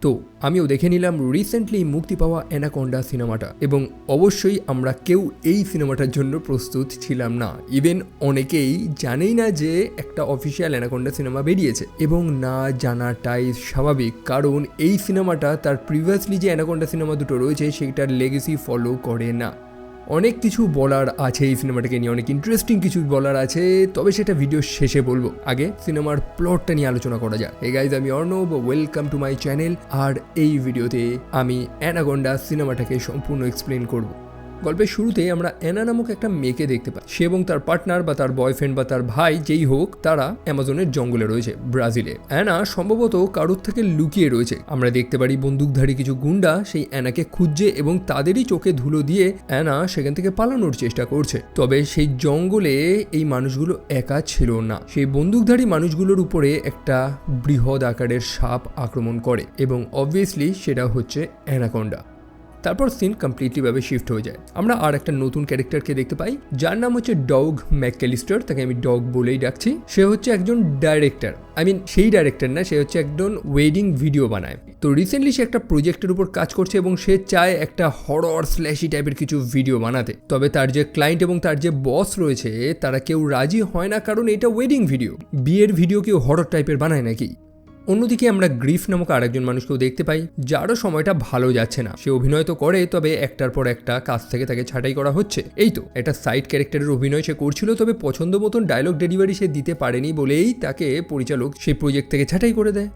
তো আমিও দেখে নিলাম রিসেন্টলি মুক্তি পাওয়া অ্যানাকোন্ডা সিনেমাটা, এবং অবশ্যই আমরা কেউ এই সিনেমাটার জন্য প্রস্তুত ছিলাম না। ইভেন অনেকেই জানেই না যে একটা অফিসিয়াল অ্যানাকোন্ডা সিনেমা বেরিয়েছে, এবং না জানাটাই স্বাভাবিক, কারণ এই সিনেমাটা তার প্রিভিয়াসলি যে অ্যানাকোন্ডা সিনেমা দুটো রয়েছে সেটার লেগেসি ফলো করে না। অনেক কিছু বলার আছে এই সিনেমাটাকে নিয়ে, অনেক ইন্টারেস্টিং কিছু বলার আছে, তবে সেটা ভিডিও শেষে বলবো। আগে সিনেমার প্লটটা নিয়ে আলোচনা করা যায়। হে গাইজ, আমি Arnab, welcome to my channel. আর এই ভিডিওতে আমি অ্যানাকোন্ডা সিনেমাটাকে সম্পূর্ণ এক্সপ্লেন করব। গল্পের শুরুতে আমরা অ্যানা নামক একটা মেয়েকে দেখতে পাই। সে এবং তার পার্টনার বা তার বয়ফ্রেন্ড বা তার ভাই যেই হোক, তারা অ্যামাজনের জঙ্গলে রয়েছে ব্রাজিলে। অ্যানা সম্ভবত কারোর থেকে লুকিয়ে রয়েছে। আমরা দেখতে পারি বন্দুকধারী কিছু গুন্ডা সেই অ্যানাকে খুঁজছে এবং তাদেরই চোখে ধুলো দিয়ে অ্যানা সেখান থেকে পালানোর চেষ্টা করছে। তবে সেই জঙ্গলে এই মানুষগুলো একা ছিল না। সেই বন্দুকধারী মানুষগুলোর উপরে একটা বৃহৎ আকারের সাপ আক্রমণ করে, এবং অবভিয়াসলি সেটা হচ্ছে অ্যানাকোন্ডা। তারপর সিন কমপ্লিটলি ভাবে শিফট হয়ে যায়। আমরা আর একটা নতুন ক্যারেক্টারকে দেখতে পাই, যার নাম হচ্ছে ডগ ম্যাকক্যালিস্টার। তাকে আমি ডগ বলেই ডাকছি। সে হচ্ছে একজন ডাইরেক্টর, সেই ডাইরেক্টর না, সে হচ্ছে একজন ওয়েডিং ভিডিও বানায়। তো রিসেন্টলি সে একটা প্রজেক্টের উপর কাজ করছে এবং সে চায় একটা হরর স্ল্যাশি টাইপের কিছু ভিডিও বানাতে। তবে তার যে ক্লায়েন্ট এবং তার যে বস রয়েছে তারা কেউ রাজি হয় না, কারণ এটা ওয়েডিং ভিডিও। বিয়ের ভিডিও কেউ হরর টাইপের বানায় নাকি? অন্যদিকে আমরা গ্রিফ নামক আরেকজন মানুষকেও দেখতে পাই, যারও সময়টা ভালো যাচ্ছে না। সে অভিনয় তো করে, তবে একটার পর একটা কাজ থেকে তাকে ছাঁটাই করা হচ্ছে। এই তো একটা সাইড ক্যারেক্টারের অভিনয় সে করছিল, তবে পছন্দ মতন ডায়লগ ডেলিভারি সে দিতে পারেনি বলেই তাকে পরিচালক সেই প্রজেক্ট থেকে ছাঁটাই করে দেয়।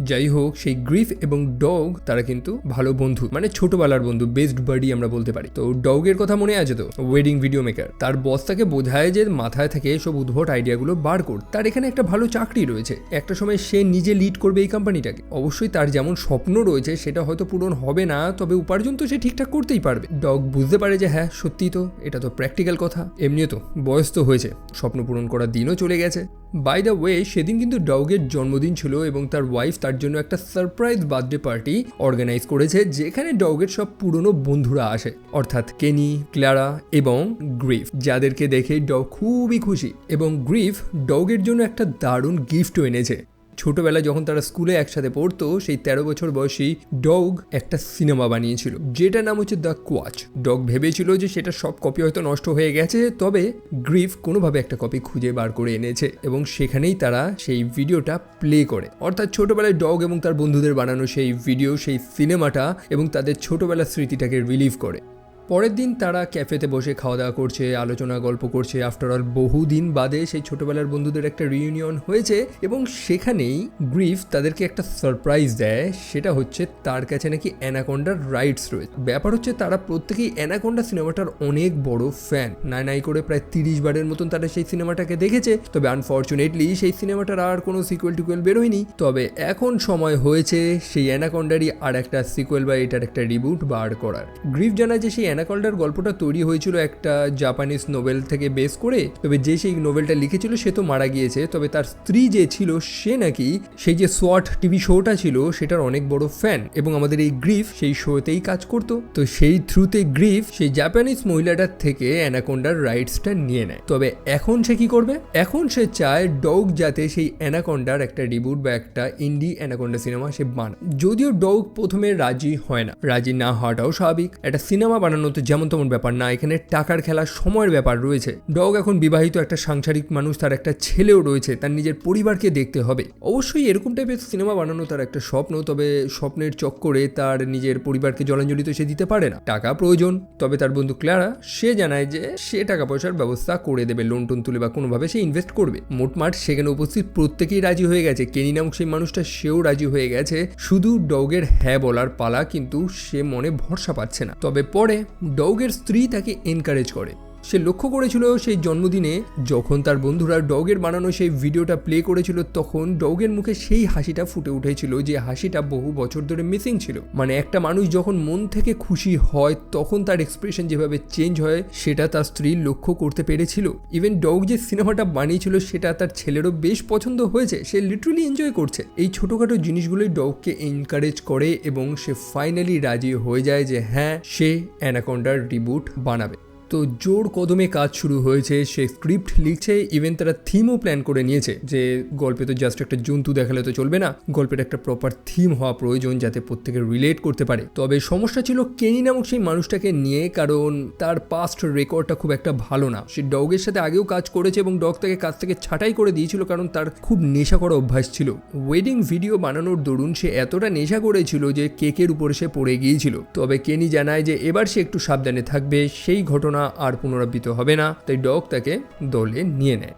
যাই হোক, সেই গ্রিফ এবং ডগ তারা কিন্তু ভালো বন্ধু, মানে ছোটবেলার বন্ধু, বেস্ট বাডি আমরা বলতে পারি। তো ডগের কথা মনে আছে তো, ওয়েডিং ভিডিও মেকার। তার বস তাকে বোঝায় যে মাথায় থেকে সব উদ্ভট আইডিয়াগুলো বার কর। তার এখানে একটা ভালো চাকরি রয়েছে, একটা সময় সে নিজে লিড করবে এই কোম্পানিটাকে। অবশ্যই তার যেমন স্বপ্ন রয়েছে সেটা হয়তো পূরণ হবে না, তবে উপার্জন তো সে ঠিকঠাক করতেই পারবে। ডগ বুঝতে পারে যে হ্যাঁ সত্যি তো, এটা তো প্র্যাকটিক্যাল কথা। এমনিও তো বয়স তো হয়েছে, স্বপ্ন পূরণ করার দিনও চলে গেছে। বাই দ্য ওয়ে, সেদিন কিন্তু ডগের জন্মদিন ছিল এবং তার ওয়াইফ তার জন্য একটা সারপ্রাইজ বার্থডে পার্টি অর্গানাইজ করেছে, যেখানে ডগের সব পুরনো বন্ধুরা আসে, অর্থাৎ কেনি, ক্লারা এবং গ্রিফ, যাদেরকে দেখে ডগ খুবই খুশি। এবং গ্রিফ ডগের জন্য একটা দারুণ গিফটও এনেছে। ছোটবেলায় যখন তারা স্কুলে একসাথে পড়তো, সেই 13 বছর বয়সী ডগ একটা সিনেমা বানিয়েছিল, যেটার নাম হচ্ছে দ্য কোয়াচ। ডগ ভেবেছিল যে সেটা সব কপি হয়তো নষ্ট হয়ে গেছে, তবে গ্রিফ কোনোভাবে একটা কপি খুঁজে বার করে এনেছে এবং সেখানেই তারা সেই ভিডিওটা প্লে করে। অর্থাৎ ছোটবেলায় ডগ এবং তার বন্ধুদের বানানো সেই ভিডিও, সেই সিনেমাটা এবং তাদের ছোটবেলার স্মৃতিটাকে রিলিভ করে। পরের দিন তারা ক্যাফেতে বসে খাওয়া দাওয়া করছে, আলোচনা গল্প করছে। আফটার অল বহুদিন বাদে সেই ছোটবেলার বন্ধুদের একটা রিইউনিয়ন হয়েছে, এবং সেখানেই গ্রিফ তাদেরকে একটা সারপ্রাইজ দেয়। সেটা হচ্ছে তার কাছে নাকি অ্যানাকোন্ডার রাইটস রয়েছে। ব্যাপার হচ্ছে তারা প্রত্যেকেই অ্যানাকোন্ডা সিনেমাটার অনেক বড় ফ্যান। নাই করে প্রায় 30 বারের মতন তারা সেই সিনেমাটাকে দেখেছে। তবে আনফর্চুনেটলি সেই সিনেমাটার আর কোনো সিকুয়েল টিকুয়েল বেরোয়নি। তবে এখন সময় হয়েছে সেই অ্যানাকোন্ডারই আর একটা সিকুয়েল বা এটার একটা রিবুট বার করার। গ্রিফ জানায় যে সেই অ্যানাকোন্ডার গল্পটা তৈরি হয়েছিল একটা জাপানিজ নোবেল থেকে বেস করে, তবে যে সেই নোবেলটা লিখেছিল সে তো মারা গিয়েছে। তবে তার স্ত্রী যে ছিল সে নাকি সেই যে সোয়াট টিভি শোটা ছিল সেটার অনেক বড় ফ্যান, এবং আমাদের এই গ্রিফ সেই শোতেই কাজ করতো। তো সেই থ্রুতে গ্রিফ সেই জাপানিজ মহিলাটার থেকে অ্যানাকোন্ডার রাইটসটা নিয়ে নেয়। তবে এখন সে কি করবে? এখন সে চায় ডগ যাতে সেই অ্যানাকোন্ডার একটা রিবুট বা একটা ইন্ডি অ্যানাকোন্ডা সিনেমা সে বানায়। যদিও ডগ প্রথমে রাজি হয় না, রাজি না হওয়াটাও স্বাভাবিক। একটা সিনেমা বানানো তো যেমন তেমন ব্যাপার না, এখানে টাকার খেলা, সময়ের ব্যাপার রয়েছে। ডগ এখন বিবাহিত একটা সাংসারিক মানুষ, তার একটা ছেলেও রয়েছে, তার নিজের পরিবারকে দেখতে হবে। অবশ্যই এরকম টাইপের সিনেমা বানানো তার একটা স্বপ্ন, তবে স্বপ্নের চক্করে তার নিজের পরিবারকে জলাঞ্জলি তো সে দিতে পারে না, টাকা প্রয়োজন। তবে তার বন্ধু ক্লারা সে জানায় যে সে টাকা পয়সার ব্যবস্থা করে দেবে, লোন টোন তুলে বা কোনোভাবে সে ইনভেস্ট করবে। মোটমাট সেখানে উপস্থিত প্রত্যেকেই রাজি হয়ে গেছে। কেনি নামক সেই মানুষটা সেও রাজি হয়ে গেছে, শুধু ডগের হ্যাঁ বলার পালা, কিন্তু সে মনে ভরসা পাচ্ছে না। তবে পরে ডগের স্ত্রী তাকে এনকারেজ করে। সে লক্ষ্য করেছিল সেই জন্মদিনে যখন তার বন্ধুরা ডগের বানানো সেই ভিডিওটা প্লে করেছিল, তখন ডগের মুখে সেই হাসিটা ফুটে উঠেছিল, যে হাসিটা বহু বছর ধরে মিসিং ছিল। মানে একটা মানুষ যখন মন থেকে খুশি হয় তখন তার এক্সপ্রেশন যেভাবে চেঞ্জ হয় সেটা তার স্ত্রী লক্ষ্য করতে পেরেছিল। ইভেন ডগ যে সিনেমাটা বানিয়েছিল সেটা তার ছেলেরও বেশ পছন্দ হয়েছে, সে লিটারালি এনজয় করছে। এই ছোটোখাটো জিনিসগুলোই ডগকে এনকারেজ করে এবং সে ফাইনালি রাজি হয়ে যায় যে হ্যাঁ, সে অ্যানাকোন্ডার রিবুট বানাবে। তো জোর কদমে কাজ শুরু হয়েছে, সে স্ক্রিপ্ট লিখছে, ইভেন তারা থিমও প্ল্যান করে নিয়েছে যে গল্পে তো জাস্ট একটা জন্তু দেখালে তো চলবে না, গল্পের একটা প্রপার থিম হওয়া প্রয়োজন যাতে প্রত্যেকে রিলেট করতে পারে। তবে সমস্যা ছিল কেনি নামক সেই মানুষটাকে নিয়ে, কারণ তার পাস্ট রেকর্ডটা খুব একটা ভালো না। সে ডগের সাথে আগেও কাজ করেছে এবং ডগ তাকে কাজ থেকে ছাঁটাই করে দিয়েছিল কারণ তার খুব নেশা করা অভ্যাস ছিল। ওয়েডিং ভিডিও বানানোর দরুন সে এতটা নেশা করেছিল যে কেকের উপরে সে পড়ে গিয়েছিল। তবে কেনি জানায় যে এবার সে একটু সাবধানে থাকবে, সেই ঘটনা আর পুনরাবৃত্ত হবে না, তাই ডগ তাকে দলে নিয়ে নেয়।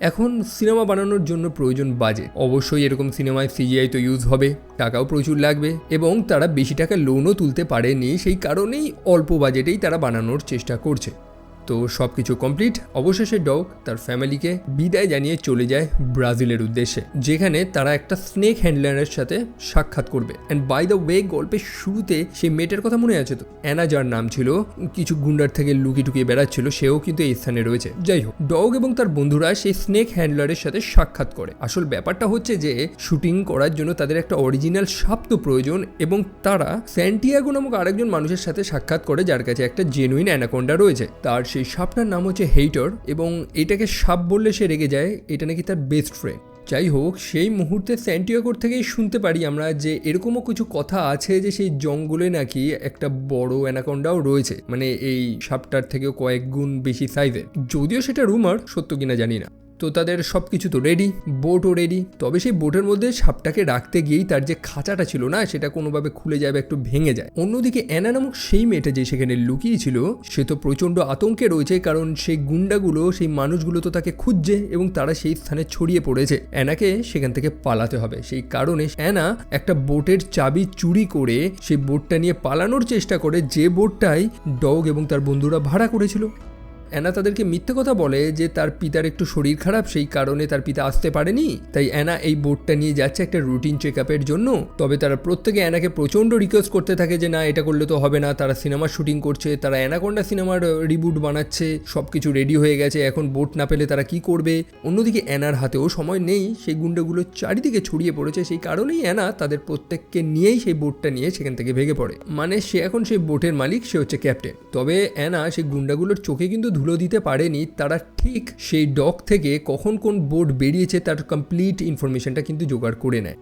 এখন সিনেমা বানানোর জন্য প্রয়োজন বাজেট। অবশ্যই এরকম সিনেমায় সিজিআই তো ইউজ হবে, টাকাও প্রচুর লাগবে এবং তারা বেশি টাকা লোনও তুলতে পারেনি, সেই কারণেই অল্প বাজেটেই তারা বানানোর চেষ্টা করছে। তো সব কিছু কমপ্লিট। অবশেষে ডগ তার ফ্যামিলিকে বিদায় জানিয়ে চলে যায় ব্রাজিলের উদ্দেশ্যে, যেখানে তারা একটা স্নেক হ্যান্ডলারের সাথে সাক্ষাৎ করবে। অ্যান্ড বাই দ্য ওয়ে, গল্পের শুরুতে সেই মেয়েটার কথা মনে আছে তো, অ্যানা, যার নাম ছিল, কিছু গুন্ডার থেকে লুকিয়ে টুকিয়ে বেড়াচ্ছিল, সেও কিন্তু এই স্থানে রয়েছে। যাই হোক, ডগ এবং তার বন্ধুরা সেই স্নেক হ্যান্ডলারের সাথে সাক্ষাৎ করে। আসল ব্যাপারটা হচ্ছে যে শুটিং করার জন্য তাদের একটা অরিজিনাল সাপ তো প্রয়োজন, এবং তারা স্যান্টিয়াগো নামক আরেকজন মানুষের সাথে সাক্ষাৎ করে যার কাছে একটা জেনুইন অ্যানাকোন্ডা রয়েছে। তার সেই সাপটার নাম হচ্ছে হেইটর, এবং এটাকে সাপ বললে সে রেগে যায়, এটা নাকি তার বেস্ট ফ্রেন্ড। যাই হোক, সেই মুহূর্তে স্যান্টিয়াগোর থেকেই শুনতে পারি আমরা যে এরকমও কিছু কথা আছে যে সেই জঙ্গলে নাকি একটা বড় অ্যানাকোন্ডাও রয়েছে, মানে এই সাপটার থেকেও কয়েক গুণ বেশি সাইজের। যদিও সেটা রুমার, সত্য কিনা জানি না। তো তাদের সব কিছু তো রেডি, বোটও রেডি। তবে সেই বোটের মধ্যে সাপটাকে রাখতে গিয়েই তার যে খাঁচাটা ছিল না, সেটা কোনোভাবে খুলে যাবে, একটু ভেঙে যায়। অন্যদিকে অ্যানা নামক সেই মেয়েটা যে সেখানে লুকিয়ে ছিল, সে তো প্রচণ্ড আতঙ্কে রয়েছে, কারণ সেই গুন্ডাগুলো, সেই মানুষগুলো তো তাকে খুঁজছে এবং তারা সেই স্থানে ছড়িয়ে পড়েছে। অ্যানাকে সেখান থেকে পালাতে হবে। সেই কারণে অ্যানা একটা বোটের চাবি চুরি করে সেই বোটটা নিয়ে পালানোর চেষ্টা করে, যে বোটটাই ডগ এবং তার বন্ধুরা ভাড়া করেছিল। অ্যানা তাদেরকে মিথ্যে কথা বলে যে তার পিতার একটু শরীর খারাপ, সেই কারণে তার পিতা আসতে পারেনি, তাই অ্যানা এই বোটটা নিয়ে যাচ্ছে একটা রুটিন চেক আপের জন্য। তবে তারা প্রত্যেকে অ্যানাকে প্রচণ্ড রিকোয়েস্ট করতে থাকে যে না, এটা করলে তো হবে না, তারা সিনেমার শুটিং করছে, তারা অ্যানাকোন্ডা সিনেমার রিবুট বানাচ্ছে, সব কিছু রেডি হয়ে গেছে, এখন বোট না পেলে তারা কি করবে। অন্যদিকে অ্যানার হাতেও সময় নেই, সেই গুন্ডাগুলো চারিদিকে ছড়িয়ে পড়েছে, সেই কারণেই অ্যানা তাদের প্রত্যেককে নিয়েই সেই বোটটা নিয়ে সেখান থেকে ভেঙে পড়ে। মানে সে এখন সেই বোটের মালিক, সে হচ্ছে ক্যাপ্টেন। তবে অ্যানা সেই গুন্ডাগুলোর চোখে কিন্তু ধুলো দিতে পারেনি, তারা ঠিক সেই ডক থেকে কখন কোন বোট বেরিয়েছে তার কমপ্লিট ইনফরমেশনটা কিন্তু জোগাড় করে নেয়।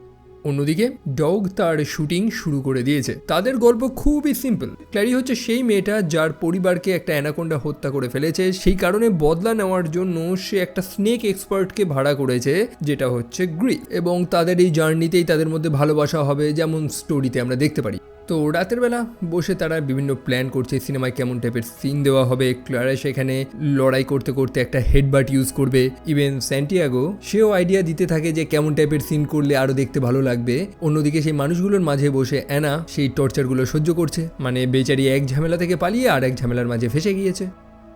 অন্যদিকে ডগ তার শুটিং শুরু করে দিয়েছে। তাদের গল্প খুবই সিম্পল। ক্ল্যারি হচ্ছে সেই মেয়েটা যার পরিবারকে একটা অ্যানাকোন্ডা হত্যা করে ফেলেছে, সেই কারণে বদলা নেওয়ার জন্য সে একটা স্নেক এক্সপার্টকে ভাড়া করেছে, যেটা হচ্ছে গ্রিফ, এবং তাদের এই জার্নিতেই তাদের মধ্যে ভালোবাসা হবে, যেমন স্টোরিতে আমরা দেখতে পারি। তো রাতের বেলা বসে তারা বিভিন্ন প্ল্যান করছে, সিনেমায় কেমন টাইপের সিন দেওয়া হবে। ক্লারা সেখানে লড়াই করতে করতে একটা হেডবাট ইউজ করবে। ইভেন স্যান্টিয়াগো সেও আইডিয়া দিতে থাকে যে কেমন টাইপের সিন করলে আরও দেখতে ভালো লাগবে। অন্যদিকে সেই মানুষগুলোর মাঝে বসে অ্যানা সেই টর্চারগুলো সহ্য করছে, মানে বেচারি এক ঝামেলা থেকে পালিয়ে আর এক ঝামেলার মাঝে ফেসে গিয়েছে।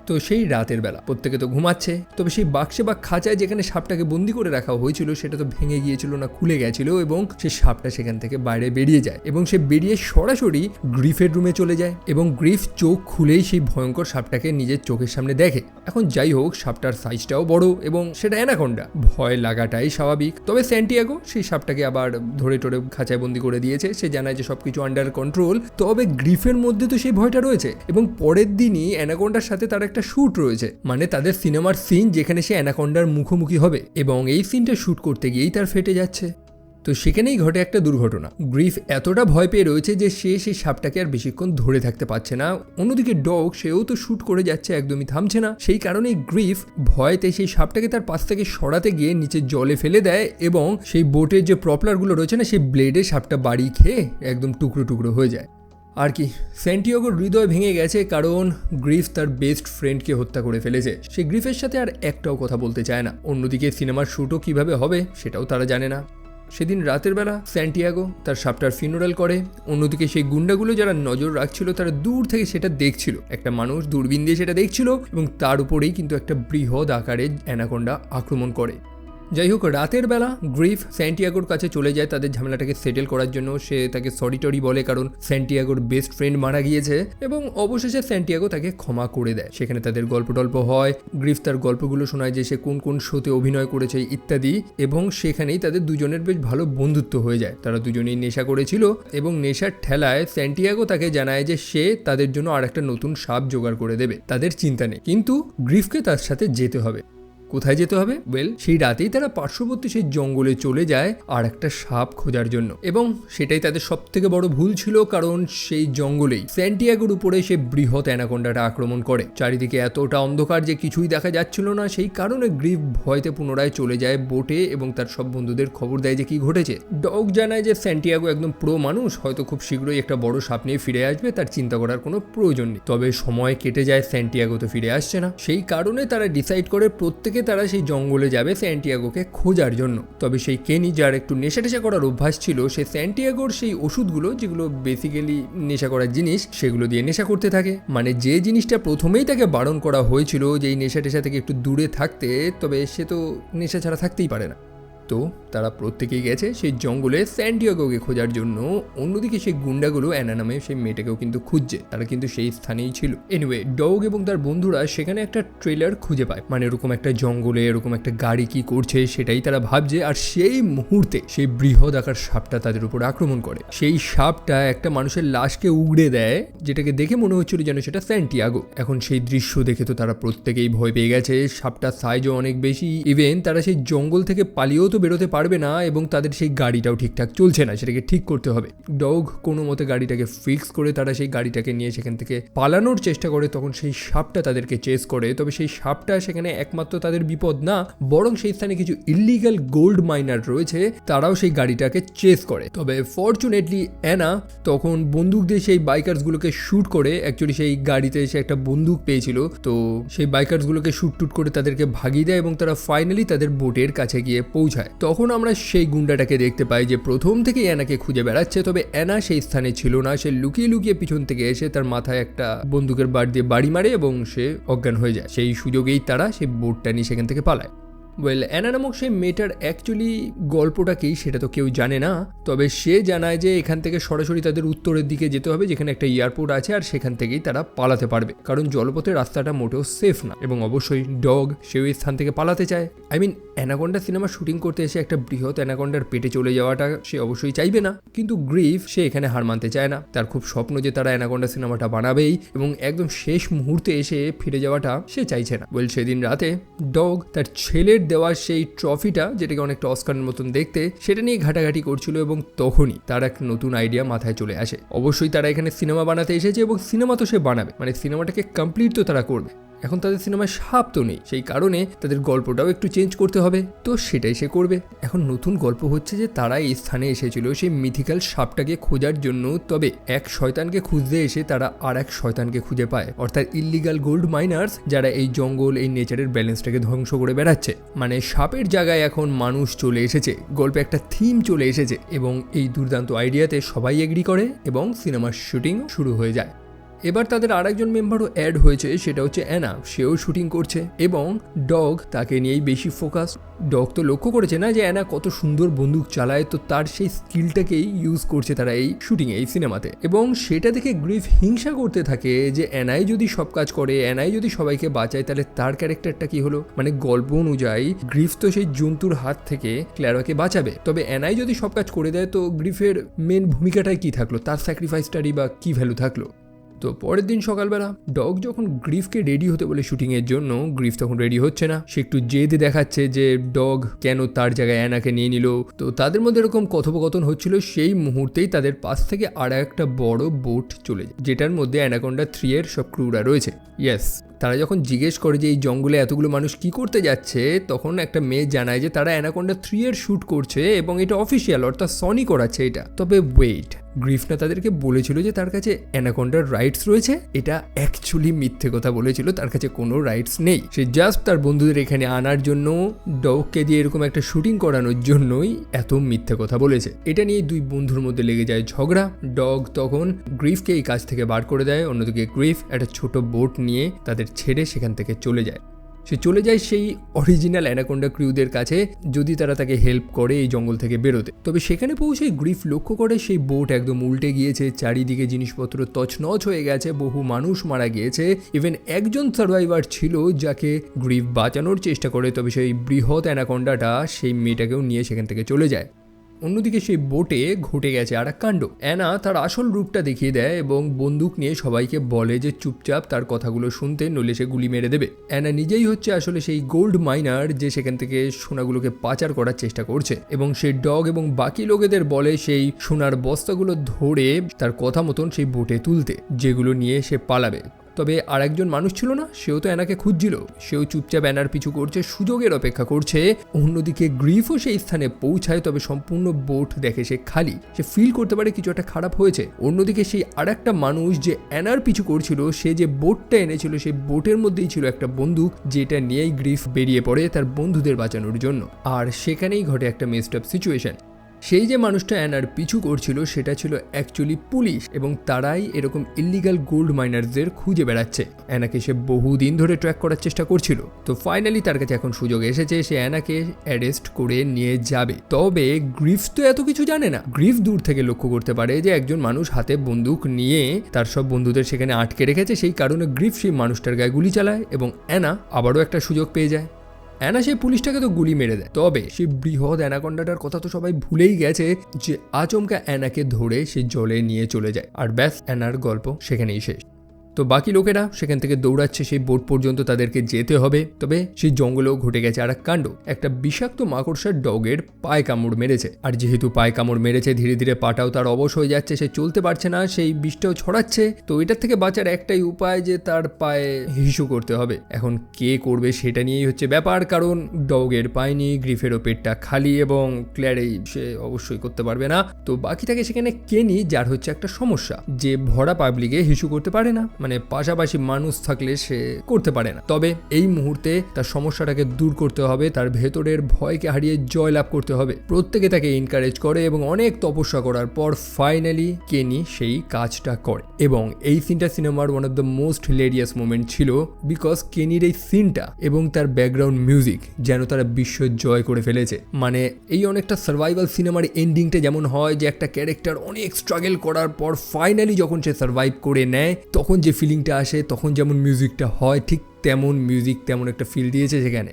তো সেই রাতের বেলা প্রত্যেকে তো ঘুমাচ্ছে, তবে সেই বাক্সে বা খাঁচায় যেখানে সাপটাকে বন্দি করে রাখা হয়েছিল সেটা তো ভেঙে গিয়েছিল না, খুলে গেছিল, এবং সেই সাপটা সেখান থেকে বাইরে বেরিয়ে যায় এবং সে বেরিয়ে সরাসরি গ্রিফের রুমে চলে যায় এবং গ্রিফ চোখ খুলেই সেই ভয়ঙ্কর সাপটাকে নিজের চোখের সামনে দেখে। এখন যাই হোক, সাপটার সাইজটাও বড় এবং সেটা অ্যানাকোন্ডা, ভয় লাগাটাই স্বাভাবিক। তবে স্যান্টিয়াগো সেই সাপটাকে আবার ধরে টরে খাঁচায় বন্দি করে দিয়েছে, সে জানায় যে সবকিছু আন্ডার কন্ট্রোল। তবে গ্রিফের মধ্যে তো সেই ভয়টা রয়েছে, এবং পরের দিনই অ্যানাকোন্ডার সাথে তার একটা শুট রয়েছে, মানে তাদের সিনেমার সিন যেখানে সে অ্যানাকোন্ডার মুখোমুখি হবে, এবং এই সিনটা শুট করতে গিয়েই তার ফেটে যাচ্ছে। তো সেখানেই ঘটে একটা দুর্ঘটনা। গ্রিফ এতটা ভয় পেয়ে রয়েছে যে সে সেই সাপটাকে আর বেশিক্ষণ ধরে থাকতে পারছে না। অন্যদিকে ডগ সেও তো শুট করে যাচ্ছে, একদমই থামছে না। সেই কারণেই গ্রিফ ভয়তে সেই সাপটাকে তার পাশ থেকে সরাতে গিয়ে নিচে জলে ফেলে দেয়, এবং সেই বোটের যে প্রপলারগুলো রয়েছে না, সেই ব্লেডে সাপটা বাড়ি খেয়ে একদম টুকরো টুকরো হয়ে যায়। আর কি, স্যান্টিয়াগোর হৃদয় ভেঙে গেছে, কারণ গ্রিফ তার বেস্ট ফ্রেন্ডকে হত্যা করে ফেলেছে। সে গ্রিফের সাথে আর একটাও কথা বলতে চায় না। অন্যদিকে সিনেমার শ্যুটও কিভাবে হবে সেটাও তারা জানে না। সেদিন রাতের বেলা স্যান্টিয়াগো তার সাপটার ফিউনারাল করে। অন্যদিকে সেই গুন্ডাগুলো যারা নজর রাখছিল তারা দূর থেকে সেটা দেখছিল, একটা মানুষ দূরবীন দিয়ে সেটা দেখছিল, এবং তার উপরেই কিন্তু একটা বৃহৎ আকারে অ্যানাকোন্ডা আক্রমণ করে। যাই হোক, রাতের বেলা গ্রিফ স্যান্টিয়াগোর কাছে চলে যায় তাদের ঝামেলাটাকে সেটেল করার জন্য। সে তাকে সরি টরি বলে, কারণ স্যান্টিয়াগোর বেস্ট ফ্রেন্ড মারা গিয়েছে, এবং অবশেষে স্যান্টিয়াগো তাকে ক্ষমা করে দেয়। সেখানে তাদের গল্প টল্প হয়, গ্রিফ তার গল্পগুলো শোনায় যে সে কোন কোন শোতে অভিনয় করেছে ইত্যাদি, এবং সেখানেই তাদের দুজনের বেশ ভালো বন্ধুত্ব হয়ে যায়। তারা দুজনেই নেশা করেছিল, এবং নেশার ঠেলায় স্যান্টিয়াগো তাকে জানায় যে সে তাদের জন্য আর একটা নতুন সাপ জোগাড় করে দেবে, তাদের চিন্তা নেই, কিন্তু গ্রিফকে তার সাথে যেতে হবে। কোথায় যেতে হবে? সেই রাতেই তারা পার্শ্ববর্তী সেই জঙ্গলে চলে যায় আর একটা সাপ খোঁজার জন্য, এবং সেটাই তাদের সব থেকে বড় ভুল ছিল, কারণ সেই জঙ্গলেই স্যান্টিয়াগোর উপরে সে বৃহৎ অ্যানাকোন্ডাটা আক্রমণ করে। চারিদিকে এতটা অন্ধকার যে কিছুই দেখা যাচ্ছিল না, সেই কারণে গ্রিফ ভয়তে পুনরায় চলে যায় বোটে এবং তার সব বন্ধুদের খবর দেয় যে কি ঘটেছে। ডগ জানায় যে স্যান্টিয়াগো একদম প্রো মানুষ, হয়তো খুব শীঘ্রই একটা বড় সাপ নিয়ে ফিরে আসবে, তার চিন্তা করার কোনো প্রয়োজন নেই। তবে সময় কেটে যায়, স্যান্টিয়াগো তো ফিরে আসছে না। সেই কারণে তারা ডিসাইড করে প্রত্যেকে তারা সেই জঙ্গলে যাবে স্যান্টিয়াগোকে খোঁজার জন্য। তবে সেই কেনি, যার একটু নেশা টেশা করার অভ্যাস ছিল, সে স্যান্টিয়াগোর সেই ওষুধগুলো, যেগুলো বেসিক্যালি নেশা করার জিনিস, সেগুলো দিয়ে নেশা করতে থাকে। মানে যে জিনিসটা প্রথমেই তাকে বারণ করা হয়েছিল যে এই নেশা টেশা থেকে একটু দূরে থাকতে, তবে সে তো নেশা ছাড়া থাকতেই পারে না। তো তারা প্রত্যেকেই গেছে সেই জঙ্গলে স্যান্টিয়াগোকে খোঁজার জন্য। অন্যদিকে সেই গুন্ডাগুলো অ্যানা নামে সেই মেয়েটাকেও কিন্তু খুঁজছে, তারা কিন্তু সেই স্থানেই ছিল। এনিওয়ে, ডগ এবং তার বন্ধুরা সেখানে একটা ট্রেলার খুঁজে পায়, মানে এরকম একটা জঙ্গলে এরকম একটা গাড়ি কি করছে সেটাই তারা ভাবছে। আর সেই মুহূর্তে সেই বৃহৎ আকার সাপটা তাদের উপর আক্রমণ করে। সেই সাপটা একটা মানুষের লাশকে উগড়ে দেয়, যেটাকে দেখে মনে হচ্ছিল যেন সেটা স্যান্টিয়াগো। এখন সেই দৃশ্য দেখে তো তারা প্রত্যেকেই ভয় পেয়ে গেছে। সাপটার সাইজও অনেক বেশি, ইভেন তারা সেই জঙ্গল থেকে পালিয়েও তো বেরোতে পারবে না, এবং তাদের সেই গাড়িটাও ঠিকঠাক চলছে না, সেটাকে ঠিক করতে হবে। ডগ কোনো মতে গাড়িটাকে ফিক্স করে তারা সেই গাড়িটাকে নিয়ে সেখান থেকে পালানোর চেষ্টা করে। তখন সেই সাপটা তাদেরকে চেস করে, তবে সেই সাপটা সেখানে একমাত্র তাদের বিপদ না, বরং সেই স্থানে কিছু ইল্লিগাল গোল্ড মাইনার রয়েছে, তারাও সেই গাড়িটাকে চেস করে। তবে ফরচুনেটলি অ্যানা তখন বন্দুক দিয়ে সেই বাইকার্সগুলোকে শ্যুট করে, অ্যাকচুয়ালি সেই গাড়িতে এসে একটা বন্দুক পেয়েছিল, তো সেই বাইকার্সগুলোকে শ্যুট টুট করে তাদেরকে ভাগিয়ে দেয়, এবং তারা ফাইনালি তাদের বোটের কাছে গিয়ে পৌঁছায়। তখন আমরা সেই গুন্ডাটাকে দেখতে পাই যে প্রথম থেকেই অ্যানাকে খুঁজে বেড়াচ্ছে, তবে অ্যানা সেই স্থানে ছিল না। সে লুকিয়ে লুকিয়ে পিছন থেকে এসে তার মাথায় একটা বন্দুকের বাট দিয়ে বাড়ি মারে এবং সে অজ্ঞান হয়ে যায়। সেই সুযোগেই তারা সেই বোটটা নিয়ে সেখান থেকে পালায়। অ্যানা নামক সেই মেয়েটার অ্যাকচুয়ালি গল্পটা কি সেটা তো কেউ জানে না, তবে সে জানায় যে এখান থেকে সরাসরি তাদের উত্তরের দিকে যেতে হবে, যেখানে একটা এয়ারপোর্ট আছে, আর সেখান থেকেই তারা পালাতে পারবে, কারণ জলপথের রাস্তাটা মোটেও সেফ না। এবং অবশ্যই ডগ সেই স্থান থেকে পালাতে চায়। অ্যানাকোন্ডা সিনেমা শুটিং করতে এসে একটা বৃহৎ অ্যানাকোন্ডার পেটে চলে যাওয়াটা সে অবশ্যই চাইবে না, কিন্তু গ্রিফ সে এখানে হার মানতে চায় না। তার খুব স্বপ্ন যে তারা অ্যানাকোন্ডা সিনেমাটা বানাবেই, এবং একদম শেষ মুহূর্তে এসে ফিরে যাওয়াটা সে চাইছে না। সেদিন রাতে ডগ তার ছেলের দেওয়া সেই ট্রফিটা, যেটাকে অনেকটা অস্কারের মতন দেখতে, সেটা নিয়ে ঘাটাঘাটি করছিল, এবং তখনই তার এক নতুন আইডিয়া মাথায় চলে আসে। অবশ্যই তারা এখানে সিনেমা বানাতে এসেছে, এবং সিনেমা তো সে বানাবে, মানে সিনেমাটাকে কমপ্লিট তো তারা করবে। এখন তাদের সিনেমায় সাপ তো নেই, সেই কারণে তাদের গল্পটাও একটু চেঞ্জ করতে হবে, তো সেটাই সে করবে। এখন নতুন গল্প হচ্ছে যে তারা এই স্থানে এসেছিল সেই মিথিক্যাল সাপটাকে খোঁজার জন্য, তবে এক শয়তানকে খুঁজতে এসে তারা আর এক শয়তানকে খুঁজে পায়, অর্থাৎ ইল্লিগাল গোল্ড মাইনার্স, যারা এই জঙ্গল এই নেচারের ব্যালেন্সটাকে ধ্বংস করে বেড়াচ্ছে। মানে সাপের জায়গায় এখন মানুষ চলে এসেছে, গল্পে একটা থিম চলে এসেছে, এবং এই দুর্দান্ত আইডিয়াতে সবাই এগ্রি করে এবং সিনেমার শুটিং শুরু হয়ে যায়। এবার তাদের আরেকজন মেম্বারও অ্যাড হয়েছে, সেটা হচ্ছে অ্যানা। সেও শুটিং করছে, এবং ডগ তাকে নিয়েই বেশি ফোকাস। ডগ তো লক্ষ্য করেছে না যে অ্যানা কত সুন্দর বন্দুক চালায়, তো তার সেই স্কিলটাকেই ইউজ করছে তারা এই শুটিংয়ে, এই সিনেমাতে। এবং সেটা দেখে গ্রিফ হিংসা করতে থাকে যে অ্যানাই যদি সব কাজ করে, অ্যানাই যদি সবাইকে বাঁচায়, তাহলে তার ক্যারেক্টারটা কি হলো। মানে গল্প অনুযায়ী গ্রিফ তো সেই জন্তুর হাত থেকে ক্ল্যারাকে বাঁচাবে, তবে অ্যানাই যদি সব কাজ করে দেয়, তো গ্রিফের মেন ভূমিকাটাই কি থাকলো, তার স্যাক্রিফাইসটারই বা কি ভ্যালু থাকলো। তো পরের দিন সকালবেলা ডগ যখন গ্রিফকে রেডি হতে বলে শুটিংয়ের জন্য, গ্রিফ তখন রেডি হচ্ছে না। সে একটু জেদে দেখাচ্ছে যে ডগ কেন তার জায়গায় অ্যানাকে নিয়ে নিল। তো তাদের মধ্যে এরকম কথোপকথন হচ্ছিল, সেই মুহূর্তেই তাদের পাশ থেকে আর একটা বড় বোট চলে যায়, যেটার মধ্যে অ্যানাকোন্ডা 3 এর সব ক্রুরা রয়েছে। ইয়েস, তারা যখন জিজ্ঞেস করে যে এই জঙ্গলে এতগুলো মানুষ কি করতে যাচ্ছে, তখন একটা মেয়ে জানায় যে তারা অ্যানাকোন্ডা 3 এর শ্যুট করছে, এবং এটা অফিসিয়াল, অর্থাৎ সনি করাচ্ছে এটা। তবে ওয়েট, গ্রিফনা তাদেরকে বলেছিল যে তার কাছে অ্যানাকোন্ডার রাইটস রয়েছে, এটা অ্যাকচুয়ালি মিথ্যে কথা বলেছিল, তার কাছে কোনো রাইটস নেই। সে জাস্ট তার বন্ধুদের এখানে আনার জন্য, ডগকে দিয়ে এরকম একটা শুটিং করানোর জন্যই এত মিথ্যে কথা বলেছে। এটা নিয়ে দুই বন্ধুর মধ্যে লেগে যায় ঝগড়া। ডগ তখন গ্রিফকে এই কাজ থেকে বার করে দেয়, অন্যদিকে গ্রিফ একটা ছোট বোট নিয়ে তাদের ছেড়ে সেখান থেকে চলে যায়। সে চলে যায় সেই অরিজিনাল অ্যানাকোন্ডা ক্রিউদের কাছে যদি তারা তাকে হেল্প করে এই জঙ্গল থেকে বেরোতে। তবে সেখানে পৌঁছে গ্রিফ লক্ষ্য করে সেই বোট একদম উল্টে গিয়েছে, চারিদিকে জিনিসপত্র তছনছ হয়ে গেছে, বহু মানুষ মারা গিয়েছে। ইভেন একজন সার্ভাইভার ছিল যাকে গ্রিফ বাঁচানোর চেষ্টা করে, তবে সেই বৃহৎ অ্যানাকোন্ডাটা সেই মেয়েটাকেও নিয়ে সেখান থেকে চলে যায়। অন্যদিকে সেই বোটে ঘটে গেছে আর এক কাণ্ড। অ্যানা তার আসল রূপটা দেখিয়ে দেয় এবং বন্দুক নিয়ে সবাইকে বলে যে চুপচাপ তার কথাগুলো শুনতে, নইলে সে গুলি মেরে দেবে। অ্যানা নিজেই হচ্ছে আসলে সেই গোল্ড মাইনার যে সেখান থেকে সোনাগুলোকে পাচার করার চেষ্টা করছে, এবং সেই ডগ এবং বাকি লোকেদের বলে সেই সোনার বস্তাগুলো ধরে তার কথা মতন সেই বোটে তুলতে, যেগুলো নিয়ে সে পালাবে। তবে আর একজন মানুষ ছিল না, সেও তো অ্যানাকে খুঁজছিল, সেও চুপচাপ অ্যানার পিছু করছে, সুযোগের অপেক্ষা করছে। অন্যদিকে গ্রিফও সেই স্থানে পৌঁছায়, তবে সম্পূর্ণ বোট দেখে সে খালি। সে ফিল করতে পারে কিছু একটা খারাপ হয়েছে। অন্যদিকে সেই আর একটা মানুষ যে অ্যানার পিছু করছিল, সে যে বোটটা এনেছিল সেই বোটের মধ্যেই ছিল একটা বন্দুক, যেটা নিয়েই গ্রিফ বেরিয়ে পড়ে তার বন্ধুদের বাঁচানোর জন্য। আর সেখানেই ঘটে একটা মেসড আপ সিচুয়েশন। সেই যে মানুষটা অ্যানার পিছু করছিল সেটা ছিল অ্যাকচুয়ালি পুলিশ, এবং তারাই এরকম ইল্লিগাল গোল্ড মাইনারদের খুঁজে বেড়াচ্ছে। অ্যানাকে সে বহুদিন ধরে ট্র্যাক করার চেষ্টা করছিল। তো ফাইনালি তার কাছে এখন সুযোগ এসেছে, সে অ্যানাকে অ্যারেস্ট করে নিয়ে যাবে। তবে গ্রিফ তো এত কিছু জানে না। গ্রিফ দূর থেকে লক্ষ্য করতে পারে যে একজন মানুষ হাতে বন্দুক নিয়ে তার সব বন্ধুদের সেখানে আটকে রেখেছে। সেই কারণে গ্রিফ সেই মানুষটার গায়ে গুলি চালায় এবং অ্যানা আবারও একটা সুযোগ পেয়ে যায়। অ্যানা সেই পুলিশটাকে তো গুলি মেরে দেয়। তবে সেই বৃহৎ অ্যানাকোন্ডাটার কথা তো সবাই ভুলেই গেছে যে আচমকা অ্যানাকে ধরে সে জলে নিয়ে চলে যায়। আর ব্যাস, অ্যানার গল্প সেখানেই শেষ। তো বাকি লোকেরা সেখান থেকে দৌড়াচ্ছে সেই বোট পর্যন্ত, তাদেরকে যেতে হবে। তবে সেই জঙ্গলেও ঘটে গেছে আর এক কাণ্ড। একটা বিষাক্ত মাকড়সার ডগের পায়ে কামড় মেরেছে, আর যেহেতু পায়ে কামড় মেরেছে ধীরে ধীরে পাটাও তার অবশ হয়ে যাচ্ছে, সে চলতে পারছে না, সেই বিষটাও ছড়াচ্ছে। তো এটার থেকে বাঁচার একটাই উপায় যে তার পায়ে হিসু করতে হবে। এখন কে করবে সেটা নিয়েই হচ্ছে ব্যাপার, কারণ ডগের পায়ে নিয়ে গ্রিফেরও পেটটা খালি এবং ক্ল্যারেই সে অবশ্যই করতে পারবে না। তো বাকি থাকে সেখানে কেনি, যার হচ্ছে একটা সমস্যা যে ভরা পাবলিকে হিসু করতে পারে না, মানে পাশাপাশি মানুষ থাকলে সে করতে পারে না। তবে এই মুহূর্তে তার সমস্যাটাকে দূর করতে হবে, তার ভেতরের ভয়কে হারিয়ে জয় লাভ করতে হবে। প্রত্যেকে তাকে এনকারেজ করে এবং অনেক তপস্যা করার পর ফাইনালি কেনি সেই কাজটা করে। এবং এই সিনটা সিনেমার one of the most hilarious moment ছিল, বিকজ কেনির এই সিনটা এবং তার ব্যাকগ্রাউন্ড মিউজিক যেন তারা বিশ্ব জয় করে ফেলেছে। মানে এই অনেকটা সার্ভাইভাল সিনেমার এন্ডিংটা যেমন হয় যে একটা ক্যারেক্টার অনেক স্ট্রাগল করার পর ফাইনালি যখন সে সার্ভাইভ করে নেয়, তখন যে ফিলিংটা আসে, তখন যেমন মিউজিকটা হয়, ঠিক তেমন মিউজিক তেমন একটা ফিল দিয়েছে সেখানে।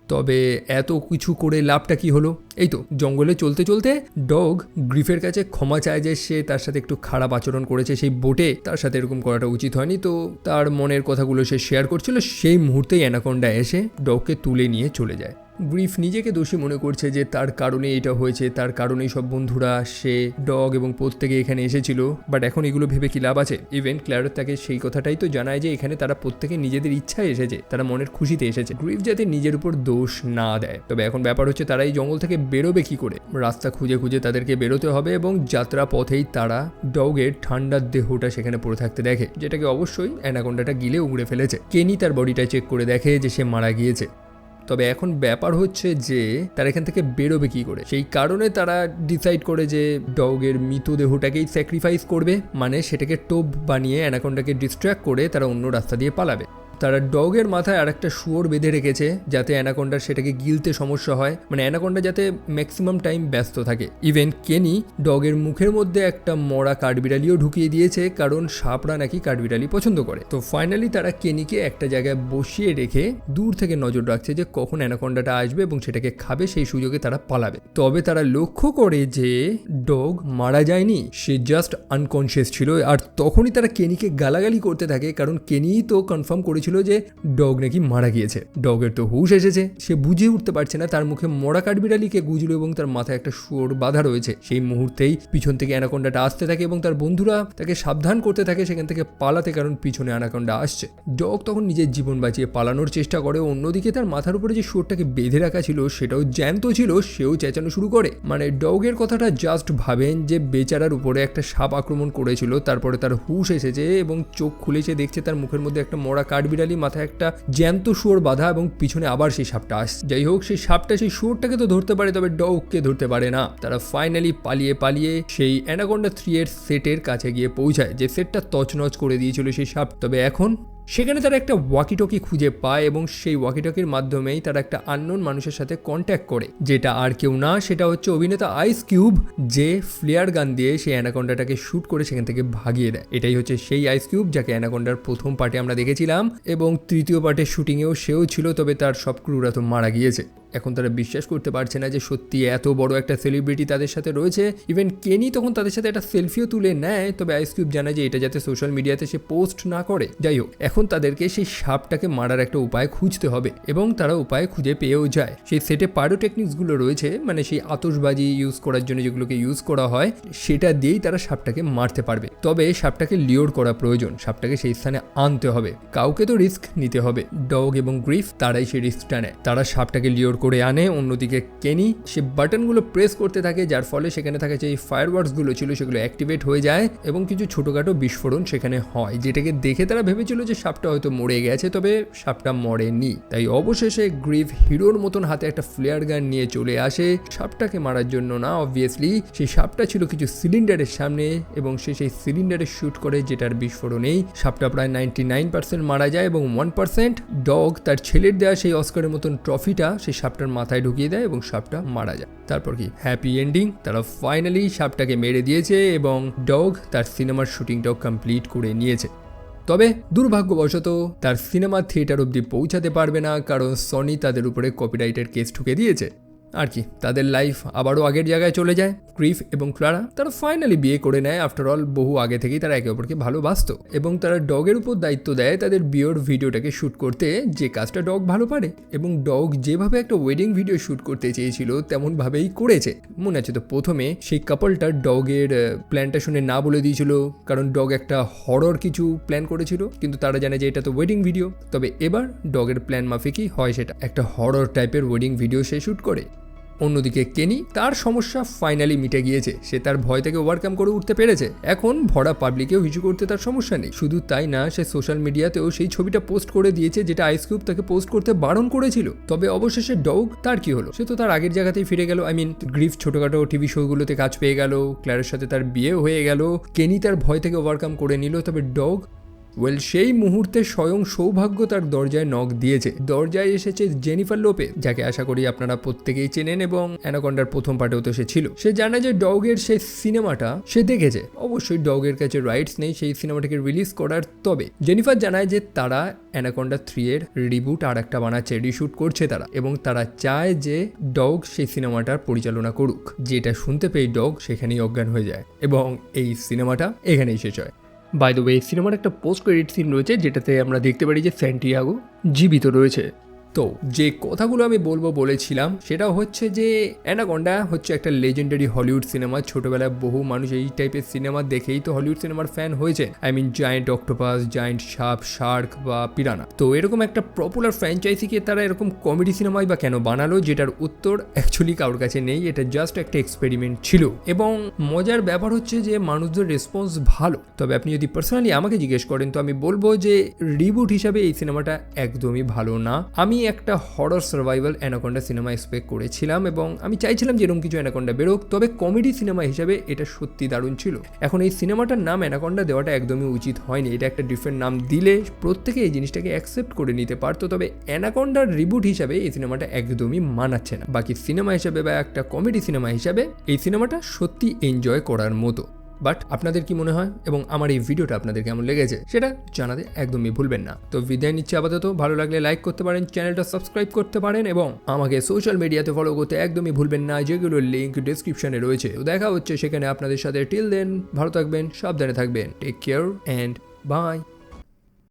তবে এত কিছু করে লাভটা কি হলো? এই তো জঙ্গলে চলতে চলতে ডগ গ্রিফের কাছে ক্ষমা চায় যে সে তার সাথে একটু খারাপ আচরণ করেছে সেই বোটে, তার সাথে এরকম করাটা উচিত হয়নি। তো তার মনের কথাগুলো সে শেয়ার করছিল, সেই মুহূর্তেই অ্যানাকোন্ডা এসে ডগকে তুলে নিয়ে চলে যায়। গ্রিফ নিজেকে দোষী মনে করছে যে তার কারণে এটা হয়েছে, তার কারণেই সব বন্ধুরা, সে, ডগ এবং প্রত্যেকে এখানে এসেছিল। বাট এখন এগুলো ভেবে কি লাভ আছে? ইভেন ক্ল্যারো তাকে সেই কথাটাই তো জানায় যে এখানে তারা প্রত্যেকে নিজেদের ইচ্ছায় এসেছে, তারা মনের খুশিতে এসেছে। গ্রিফ যাতে নিজের উপর দোষ না দেয়। তবে এখন ব্যাপার হচ্ছে তারা এই জঙ্গল থেকে বেরোবে কি করে? রাস্তা খুঁজে খুঁজে তাদেরকে বেরোতে হবে, এবং যাত্রা পথেই তারা ডগের ঠান্ডার দেহটা সেখানে পড়ে থাকতে দেখে, যেটাকে অবশ্যই অ্যানাকোন্ডাটা গিলে উগড়ে ফেলেছে। কেনি তার বডিটা চেক করে দেখে যে সে মারা গিয়েছে। তবে এখন ব্যাপার হচ্ছে যে তারা এখান থেকে বেরোবে কি করে? সেই কারণে তারা ডিসাইড করে যে ডগের মৃতদেহটাকেই স্যাক্রিফাইস করবে, মানে সেটাকে টোপ বানিয়ে অ্যানাকোন্ডাকে ডিস্ট্র্যাক্ট করে তারা অন্য রাস্তা দিয়ে পালাবে। তারা ডগের মাথায় আর একটা শুয়োর বেঁধে রেখেছে যাতে অ্যানাকোন্ডার সেটাকে গিলতে সমস্যা হয়, মানে অ্যানাকোন্ডা যাতে ম্যাক্সিমাম টাইম ব্যস্ত থাকে। ইভেন কেনি ডগের মুখের মধ্যে একটা মরা কাঠবিড়ালিও ঢুকিয়ে দিয়েছে, কারণ সাপরা নাকি কাঠবিড়ালি পছন্দ করে। তো ফাইনালি তারা কেনিকে একটা জায়গায় বসিয়ে রেখে দূর থেকে নজর রাখছে যে কখন অ্যানাকোন্ডাটা আসবে এবং সেটাকে খাবে, সেই সুযোগে তারা পালাবে। তবে তারা লক্ষ্য করে যে ডগ মারা যায়নি, সে জাস্ট আনকনসিয়াস ছিল। আর তখনই তারা কেনিকে গালাগালি করতে থাকে, কারণ কেনি তো কনফার্ম করেছিল যে ডগ নাকি মারা গিয়েছে। ডগের তো হুশ এসেছে, সে বুঝে উঠতে পারছে না তার মুখে মরা কাঠবিড়ালিকে গুজলো এবং তার মাথায় একটা শুয়োর বাঁধা রয়েছে। সেই মুহূর্তেই পিছন থেকে অ্যানাকোন্ডাটা আসতে থাকে এবং তার বন্ধুরা তাকে সাবধান করতে থাকে সেখান থেকে পালাতে, কারণ পিছনে অ্যানাকোন্ডা আসছে। ডগ তখন নিজের জীবন বাঁচিয়ে পালানোর চেষ্টা করে। অন্যদিকে তার মাথার উপরে যে শুয়োরটাকে বেঁধে রাখা ছিল সেটাও জ্যান্ত ছিল, সেও চেঁচানো শুরু করে। মানে ডগের কথাটা জাস্ট ভাবেন যে বেচারার উপরে একটা সাপ আক্রমণ করেছিল, তারপরে তার হুশ এসেছে এবং চোখ খুলেছে, দেখছে তার মুখের মধ্যে একটা মরা কাঠবিড়ালি, মাথায় একটা জ্যান্ত শুয়োর বাঁধা এবং পিছনে আবার সেই সাপটা আসছে। যাই হোক, সেই সাপটা সেই শুয়োরটাকে তো ধরতে পারে, তবে ডগকে ধরতে পারে না। তারা ফাইনালি পালিয়ে সেই অ্যানাকোন্ডা 3 এর সেটের কাছে গিয়ে পৌঁছায়, যে সেটটা তছনছ করে দিয়েছিল সেই সাপ। তবে এখন সেখানে তারা একটা ওয়াকিটকি খুঁজে পায় এবং সেই ওয়াকিটকির মাধ্যমেই তারা একটা আননোন মানুষের সাথে কন্ট্যাক্ট করে, যেটা আর কেউ না, সেটা হচ্ছে অভিনেতা আইস কিউব, যে ফ্লেয়ার গান দিয়ে সেই অ্যানাকোন্ডাটাকে শুট করে সেখান থেকে ভাগিয়ে দেয়। এটাই হচ্ছে সেই আইস কিউব যাকে অ্যানাকোন্ডার প্রথম পার্টে আমরা দেখেছিলাম এবং তৃতীয় পার্টের শুটিংয়েও সেও ছিল, তবে তার সব ক্রুরা তো মারা গিয়েছে। এখন তারা বিশ্বাস করতে পারছে না যে সত্যি এত বড় একটা সেলিব্রিটি তাদের সাথে রয়েছে। ইভেন কেনি তখন তাদের সাথে একটা সেলফিও তুলে নেয়, তবে আইস কিউব জানায় যে এটা যাতে সোশ্যাল মিডিয়াতে সে পোস্ট না করে। যাই হোক, এখন তাদেরকে সেই সাপটাকে মারার একটা উপায় খুঁজতে হবে এবং তারা উপায় খুঁজে পেয়েও যায়। সেই সেটে পাইরোটেকনিক্সগুলো রয়েছে, মানে সেই আতশবাজি ইউজ করার জন্য যেগুলোকে ইউজ করা হয়, সেটা দিয়েই তারা সাপটাকে মারতে পারবে। তবে সাপটাকে লিওর করা প্রয়োজন, সাপটাকে সেই স্থানে আনতে হবে, কাউকে তো রিস্ক নিতে হবে। ডগ এবং গ্রিফ তারাই সেই রিস্কটা নেয়, তারা সাপটাকে লিওর করে আনে। অন্যদিকে কেনি সে বাটনগুলো প্রেস করতে থাকে, যার ফলে সেখানে থাকে যে ফায়ারওয়ার্কসগুলো ছিল সেগুলো অ্যাক্টিভেট হয়ে যায় এবং কিছু ছোটোখাটো বিস্ফোরণ সেখানে হয়, যেটাকে দেখে তারা ভেবেছিল যে সাপটা হয়তো মরে গেছে, তবে সাপটা মরেনি। তাই অবশেষে গ্রিফ হিরোর মতন হাতে একটা ফ্লেয়ার গান নিয়ে চলে আসে সাপটাকে মারার জন্য না, অবভিয়াসলি সেই সাপটা ছিল কিছু সিলিন্ডারের সামনে এবং সে সেই সিলিন্ডারে শুট করে, যেটার বিস্ফোরণেই সাপটা প্রায় 99% মারা যায় এবং 1% ডগ তার ছেলের দেওয়া সেই অস্কারের মতন ট্রফিটা সেই সাপটার মাথায় ঢুকিয়ে দেয় এবং সাপটা মারা যায়। তারপর কি হ্যাপি এন্ডিং, তারা ফাইনালি সাপটাকে মেরে দিয়েছে এবং ডগ তার সিনেমার শুটিংটাও কমপ্লিট করে নিয়েছে। তবে দুর্ভাগ্যবশত তার সিনেমা থিয়েটার অবধি পৌঁছাতে পারবে না, কারণ সনি তাদের উপরে কপিরাইটের কেস ঠুকে দিয়েছে। আর কি, তাদের লাইফ আবারও আগের জায়গায় চলে যায়। গ্রিফ এবং ক্লারা তারা ফাইনালি বিয়ে করে নেয়। আফটার অল বহু আগে থেকেই তারা একে অপরকে ভালোবাসতো এবং তারা ডগের উপর দায়িত্ব দেয় তাদের বিয়ের ভিডিওটাকে শ্যুট করতে, যে কাজটা ডগ ভালো পারে। এবং ডগ যেভাবে একটা ওয়েডিং ভিডিও শ্যুট করতে চেয়েছিল তেমনভাবেই করেছে। মনে আছে তো, প্রথমে সেই কাপলটা ডগের প্ল্যানটা শুনে না বলে দিয়েছিল, কারণ ডগ একটা হরর কিছু প্ল্যান করেছিল, কিন্তু তারা জানে যে এটা তো ওয়েডিং ভিডিও। তবে এবার ডগের প্ল্যান মাফিকই হয় সেটা, একটা হরর টাইপের ওয়েডিং ভিডিও সে শ্যুট করে। অন্যদিকে কেনি, তার সমস্যা ফাইনালি মিটে গিয়েছে, সে তার ভয় থেকে ওভারকাম করে উঠতে পেরেছে। এখন ভরা পাবলিকেও হিসু করতে তার সমস্যা নেই। শুধু তাই না, সে সোশ্যাল মিডিয়াতেও সেই ছবিটা পোস্ট করে দিয়েছে যেটা আইস কিউব তাকে পোস্ট করতে বারণ করেছিল। তবে অবশেষে ডগ, তার কি হলো, সে তো তার আগের জায়গাতেই ফিরে গেল। গ্রিফ ছোটখাটো টিভি শোগুলোতে কাজ পেয়ে গেল, ক্লারের সাথে তার বিয়েও হয়ে গেল, কেনি তার ভয় থেকে ওভারকাম করে নিল। তবে ডগ, সেই মুহূর্তে স্বয়ং সৌভাগ্য তার দরজায় নক দিয়েছে। দরজায় এসেছে জেনিফার লোপেজ, যাকে আশা করি আপনারা প্রত্যেকেই চেনেন এবং অ্যানাকোন্ডার প্রথম পার্টেও তো সে ছিল। সে জানে যে ডগের সেই সিনেমাটা সে দেখেছে। অবশ্যই ডগের কাছে রাইটস নেই সেই সিনেমাটাকে রিলিজ করার, তবে জেনিফার জানায় যে তারা অ্যানাকোন্ডা 3 এর রিবুট আর একটা বানাচ্ছে, রিশুট করছে তারা, এবং তারা চায় যে ডগ সেই সিনেমাটার পরিচালনা করুক। যেটা শুনতে পেয়ে ডগ সেখানেই অজ্ঞান হয়ে যায় এবং এই সিনেমাটা এখানেই শেষ হয়। বাই দ্য ওয়ে, সিনেমার একটা পোস্ট ক্রেডিট সিন রয়েছে যেটাতে আমরা দেখতে পারি যে স্যান্টিয়াগো জীবিত রয়েছে। তো যে কথাগুলো আমি বলেছিলাম সেটা হচ্ছে যে অ্যানাকোন্ডা হচ্ছে একটা লেজেন্ডারি হলিউড সিনেমা। ছোটবেলায় বহু মানুষ এই টাইপের সিনেমা দেখেই তো হলিউড সিনেমার ফ্যান হয়েছে। জায়ান্ট অক্টোপাস, জায়ান্ট সাপ, শার্ক বা পিরানা। তো এরকম একটা পপুলার ফ্র্যাঞ্চাইজিকে তারা এরকম কমেডি সিনেমাই বা কেন বানালো, যেটার উত্তর অ্যাকচুয়ালি কারোর কাছে নেই। এটা জাস্ট একটা এক্সপেরিমেন্ট ছিল এবং মজার ব্যাপার হচ্ছে যে মানুষদের রেসপন্স ভালো। তবে আপনি যদি পার্সোনালি আমাকে জিজ্ঞেস করেন তো আমি বলবো যে রিবুট হিসাবে এই সিনেমাটা একদমই ভালো না। আমি একটা horror survival anaconda cinema expect করেছিলাম এবং আমি চাইছিলাম যে এরকম কিছু অ্যানাকোন্ডা বেরোক, তবে কমেডি সিনেমা হিসাবে এটা সত্যি দারুণ ছিল। এখন এই সিনেমাটার নাম অ্যানাকোন্ডা দেওয়াটা একদমই উচিত হয়নি। এটা একটা ডিফারেন্ট নাম দিলে প্রত্যেকে এই জিনিসটাকে অ্যাকসেপ্ট করে নিতে পারতো। তবে অ্যানাকোন্ডার রিবুট হিসাবে এই সিনেমাটা একদমই মানাচ্ছে না। বাকি সিনেমা হিসাবে বা একটা কমেডি সিনেমা হিসাবে এই সিনেমাটা সত্যি এনজয় করার মতো। বাট আপনাদের কি মনে হয় এবং আমার এই ভিডিওটা আপনাদের কেমন লেগেছে সেটা জানাতে একদমই ভুলবেন না। তো বিদায় নিচ্ছে আপাতত। ভালো লাগলে লাইক করতে পারেন, চ্যানেলটা সাবস্ক্রাইব করতে পারেন এবং আমাকে সোশ্যাল মিডিয়াতে ফলো করতে একদমই ভুলবেন না, যেগুলোর লিঙ্ক ডিসক্রিপশনে রয়েছে। দেখা হচ্ছে সেখানে আপনাদের সাথে। টিল দেন ভালো থাকবেন, সাবধানে থাকবেন, টেক কেয়ার অ্যান্ড বাই।